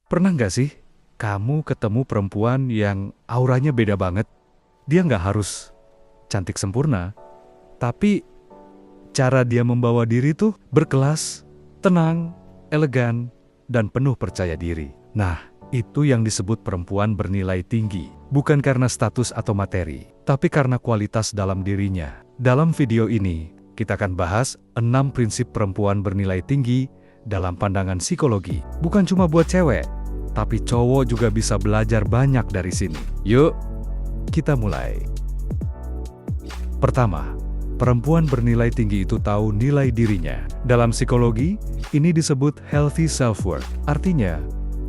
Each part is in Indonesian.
Pernah nggak sih kamu ketemu perempuan yang auranya beda banget? Dia nggak harus cantik sempurna, tapi cara dia membawa diri tuh berkelas, tenang, elegan, dan penuh percaya diri. Nah, itu yang disebut perempuan bernilai tinggi. Bukan karena status atau materi, tapi karena kualitas dalam dirinya. Dalam video ini, kita akan bahas 6 prinsip perempuan bernilai tinggi dalam pandangan psikologi. Bukan cuma buat cewek, tapi cowok juga bisa belajar banyak dari sini. Yuk, kita mulai. Pertama, perempuan bernilai tinggi itu tahu nilai dirinya. Dalam psikologi, ini disebut healthy self-worth. Artinya,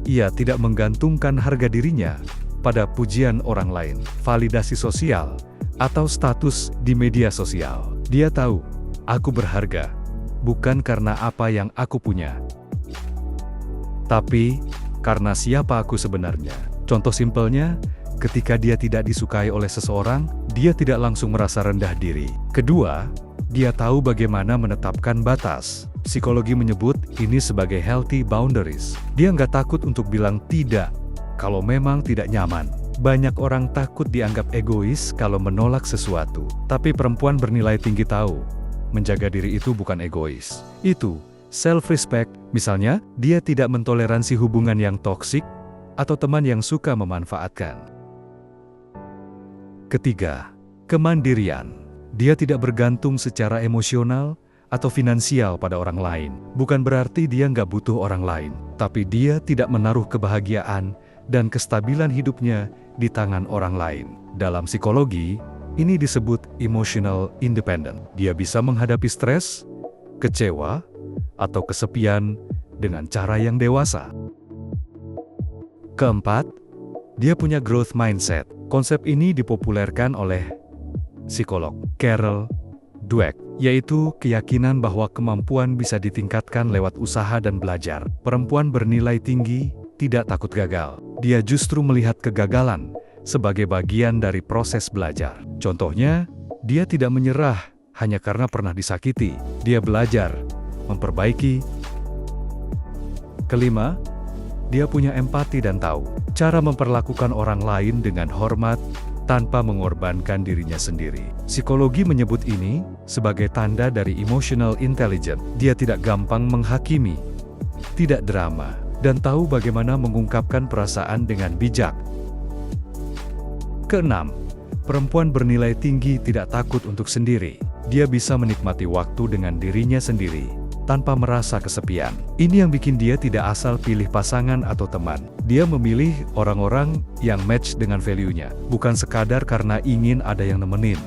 ia tidak menggantungkan harga dirinya pada pujian orang lain, validasi sosial, atau status di media sosial. Dia tahu, aku berharga, bukan karena apa yang aku punya, tapi karena siapa aku sebenarnya. Contoh simpelnya, ketika dia tidak disukai oleh seseorang, dia tidak langsung merasa rendah diri. Kedua, dia tahu bagaimana menetapkan batas. Psikologi menyebut ini sebagai healthy boundaries. Dia nggak takut untuk bilang tidak kalau memang tidak nyaman. Banyak orang takut dianggap egois kalau menolak sesuatu. Tapi perempuan bernilai tinggi tahu, menjaga diri itu bukan egois. Itu self-respect. Misalnya, dia tidak mentoleransi hubungan yang toksik atau teman yang suka memanfaatkan. Ketiga, kemandirian. Dia tidak bergantung secara emosional atau finansial pada orang lain. Bukan berarti dia nggak butuh orang lain, tapi dia tidak menaruh kebahagiaan dan kestabilan hidupnya di tangan orang lain. Dalam psikologi, ini disebut emotional independent. Dia bisa menghadapi stres, kecewa, atau kesepian dengan cara yang dewasa. Keempat, dia punya growth mindset. Konsep ini dipopulerkan oleh psikolog Carol Dweck, yaitu keyakinan bahwa kemampuan bisa ditingkatkan lewat usaha dan belajar. Perempuan bernilai tinggi tidak takut gagal. Dia justru melihat kegagalan sebagai bagian dari proses belajar. Contohnya, dia tidak menyerah hanya karena pernah disakiti. Dia belajar, memperbaiki. Kelima, dia punya empati dan tahu cara memperlakukan orang lain dengan hormat tanpa mengorbankan dirinya sendiri. Psikologi menyebut ini sebagai tanda dari emotional intelligence. Dia tidak gampang menghakimi, tidak drama, dan tahu bagaimana mengungkapkan perasaan dengan bijak. Keenam, perempuan bernilai tinggi tidak takut untuk sendiri. Dia bisa menikmati waktu dengan dirinya sendiri, tanpa merasa kesepian. Ini yang bikin dia tidak asal pilih pasangan atau teman. Dia memilih orang-orang yang match dengan value-nya, bukan sekadar karena ingin ada yang nemenin.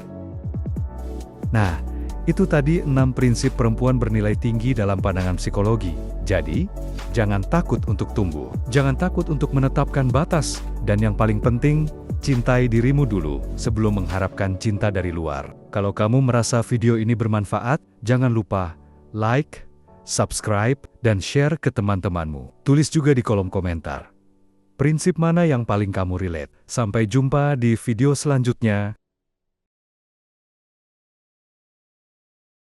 Nah, itu tadi 6 prinsip perempuan bernilai tinggi dalam pandangan psikologi. Jadi, jangan takut untuk tumbuh. Jangan takut untuk menetapkan batas. Dan yang paling penting, cintai dirimu dulu sebelum mengharapkan cinta dari luar. Kalau kamu merasa video ini bermanfaat, jangan lupa like, subscribe, dan share ke teman-temanmu. Tulis juga di kolom komentar. Prinsip mana yang paling kamu relate? Sampai jumpa di video selanjutnya.